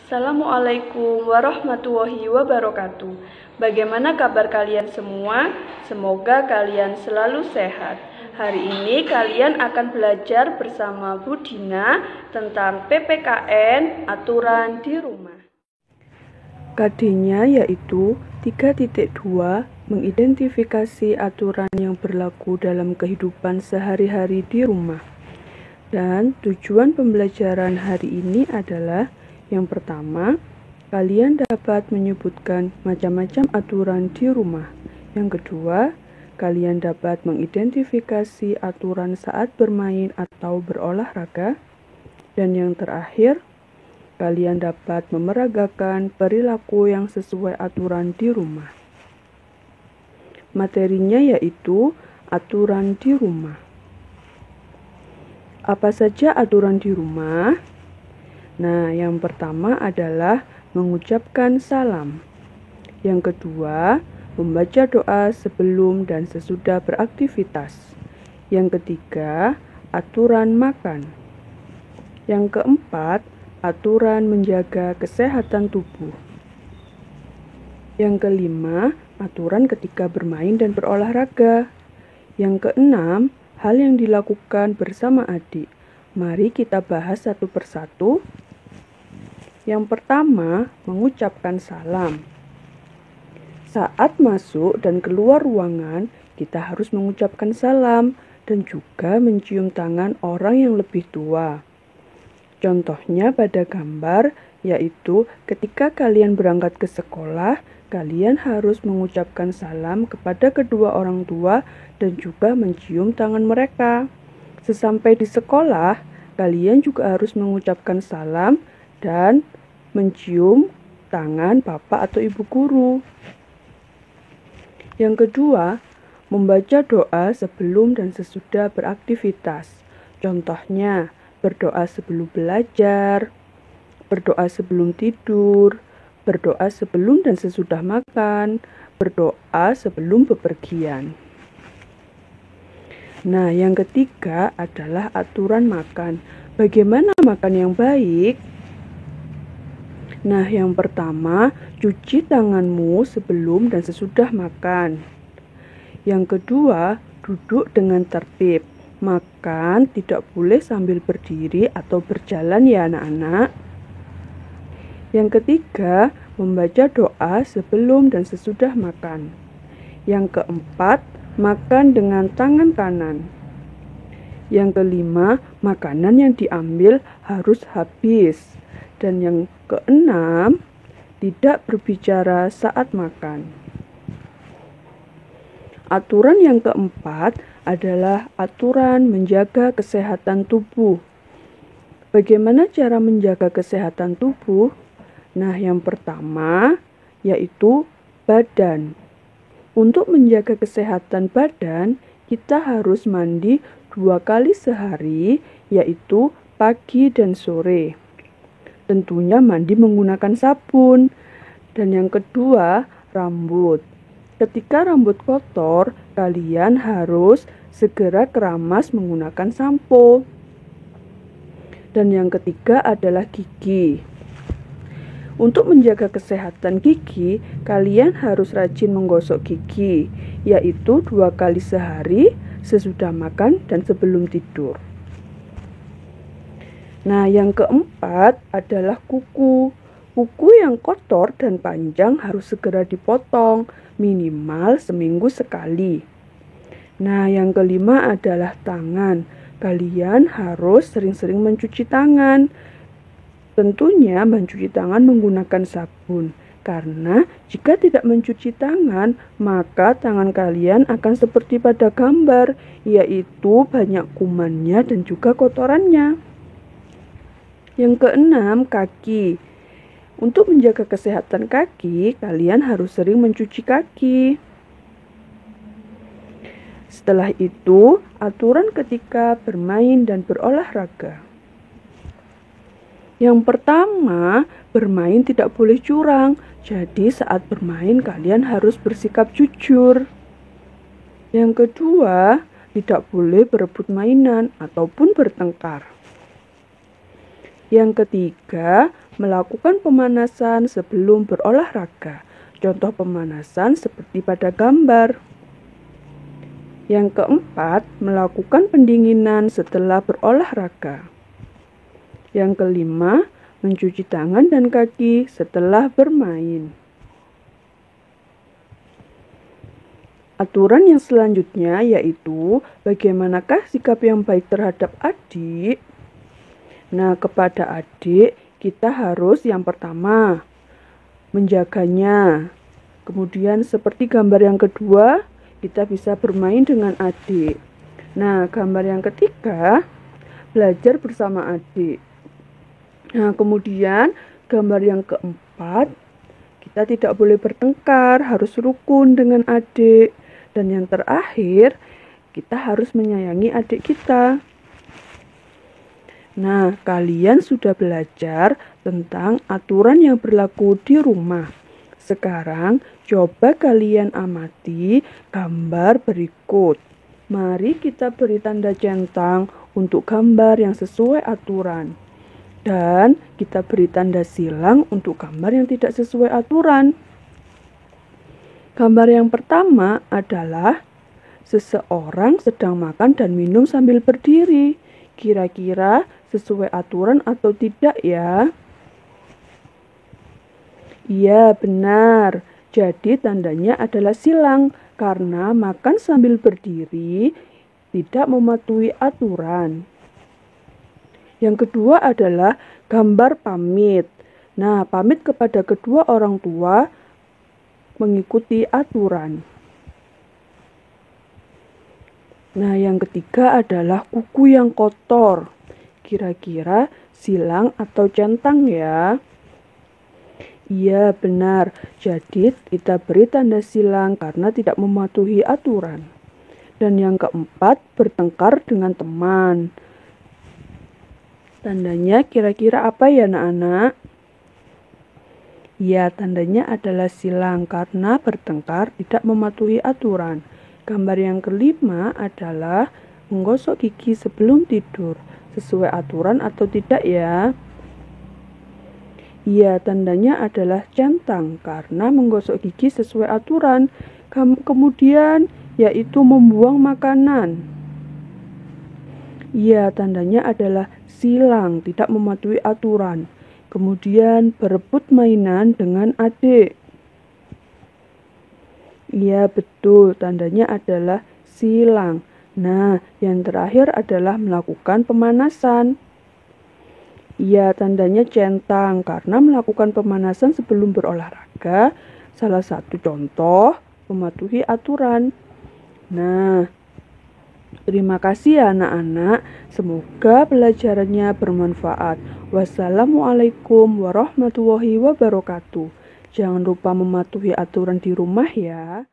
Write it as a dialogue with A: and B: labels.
A: Assalamualaikum warahmatullahi wabarakatuh. Bagaimana kabar kalian semua? Semoga kalian selalu sehat. Hari ini kalian akan belajar bersama Bu Dina tentang PPKN, aturan di rumah. KD-nya yaitu 3.2, mengidentifikasi aturan yang berlaku dalam kehidupan sehari-hari di rumah. Dan tujuan pembelajaran hari ini adalah yang pertama, kalian dapat menyebutkan macam-macam aturan di rumah. Yang kedua, kalian dapat mengidentifikasi aturan saat bermain atau berolahraga. Dan yang terakhir, kalian dapat memeragakan perilaku yang sesuai aturan di rumah. Materinya yaitu aturan di rumah. Apa saja aturan di rumah? Nah, yang pertama adalah mengucapkan salam. Yang kedua, membaca doa sebelum dan sesudah beraktivitas. Yang ketiga, aturan makan. Yang keempat, aturan menjaga kesehatan tubuh. Yang kelima, aturan ketika bermain dan berolahraga. Yang keenam, hal yang dilakukan bersama adik. Mari kita bahas satu persatu. Yang pertama, mengucapkan salam. Saat masuk dan keluar ruangan, kita harus mengucapkan salam dan juga mencium tangan orang yang lebih tua. Contohnya pada gambar, yaitu ketika kalian berangkat ke sekolah, kalian harus mengucapkan salam kepada kedua orang tua dan juga mencium tangan mereka. Sesampai di sekolah, kalian juga harus mengucapkan salam dan mencium tangan bapak atau ibu guru. Yang kedua, membaca doa sebelum dan sesudah beraktivitas. Contohnya, berdoa sebelum belajar, berdoa sebelum tidur, berdoa sebelum dan sesudah makan, berdoa sebelum bepergian. Nah, yang ketiga adalah aturan makan. Bagaimana makan yang baik? Nah, yang pertama, cuci tanganmu sebelum dan sesudah makan. Yang kedua, duduk dengan tertib. Makan tidak boleh sambil berdiri atau berjalan ya anak-anak. Yang ketiga, membaca doa sebelum dan sesudah makan. Yang keempat, makan dengan tangan kanan. Yang kelima, makanan yang diambil harus habis. Dan yang keenam, tidak berbicara saat makan. Aturan yang keempat adalah aturan menjaga kesehatan tubuh. Bagaimana cara menjaga kesehatan tubuh? Nah, yang pertama yaitu badan. Untuk menjaga kesehatan badan, kita harus mandi 2 kali sehari, yaitu pagi dan sore. Tentunya mandi menggunakan sabun. Dan yang kedua, rambut. Ketika rambut kotor, kalian harus segera keramas menggunakan sampo. Dan yang ketiga adalah gigi. Untuk menjaga kesehatan gigi, kalian harus rajin menggosok gigi, yaitu 2 kali sehari, sesudah makan dan sebelum tidur. Nah, yang keempat adalah kuku. Kuku yang kotor dan panjang harus segera dipotong, minimal seminggu sekali. Nah, yang kelima adalah tangan. Kalian harus sering-sering mencuci tangan. Tentunya mencuci tangan menggunakan sabun. Karena jika tidak mencuci tangan, maka tangan kalian akan seperti pada gambar, yaitu banyak kumannya dan juga kotorannya. Yang keenam, kaki. Untuk menjaga kesehatan kaki, kalian harus sering mencuci kaki. Setelah itu, aturan ketika bermain dan berolahraga. Yang pertama, bermain tidak boleh curang. Jadi saat bermain kalian harus bersikap jujur. Yang kedua, tidak boleh berebut mainan ataupun bertengkar. Yang ketiga, melakukan pemanasan sebelum berolahraga. Contoh pemanasan seperti pada gambar. Yang keempat, melakukan pendinginan setelah berolahraga. Yang kelima, mencuci tangan dan kaki setelah bermain. Aturan yang selanjutnya yaitu bagaimanakah sikap yang baik terhadap adik? Nah, kepada adik kita harus yang pertama menjaganya. Kemudian seperti gambar yang kedua, kita bisa bermain dengan adik. Nah, gambar yang ketiga, belajar bersama adik. Nah, kemudian gambar yang keempat, kita tidak boleh bertengkar, harus rukun dengan adik. Dan yang terakhir, kita harus menyayangi adik kita. Nah, kalian sudah belajar tentang aturan yang berlaku di rumah. Sekarang, coba kalian amati gambar berikut. Mari kita beri tanda centang untuk gambar yang sesuai aturan. Dan kita beri tanda silang untuk gambar yang tidak sesuai aturan. Gambar yang pertama adalah seseorang sedang makan dan minum sambil berdiri. Kira-kira sesuai aturan atau tidak ya? Iya, benar. Jadi tandanya adalah silang karena makan sambil berdiri tidak mematuhi aturan. Yang kedua adalah gambar pamit. Nah, pamit kepada kedua orang tua mengikuti aturan. Nah, yang ketiga adalah kuku yang kotor. Kira-kira silang atau centang ya? Iya, benar. Jadi, kita beri tanda silang karena tidak mematuhi aturan. Dan yang keempat, bertengkar dengan teman. Tandanya kira-kira apa ya, anak-anak? Ya, tandanya adalah silang karena bertengkar tidak mematuhi aturan. Gambar yang kelima adalah menggosok gigi sebelum tidur. Sesuai aturan atau tidak ya? Ya, tandanya adalah centang karena menggosok gigi sesuai aturan. Kemudian yaitu membuang makanan. Ya, tandanya adalah silang, tidak mematuhi aturan. Kemudian berebut mainan dengan adik. Iya, betul. Tandanya adalah silang. Nah, yang terakhir adalah melakukan pemanasan. Iya, tandanya centang karena melakukan pemanasan sebelum berolahraga. Salah satu contoh mematuhi aturan. Nah, terima kasih ya anak-anak. Semoga pelajarannya bermanfaat. Wassalamualaikum warahmatullahi wabarakatuh. Jangan lupa mematuhi aturan di rumah ya.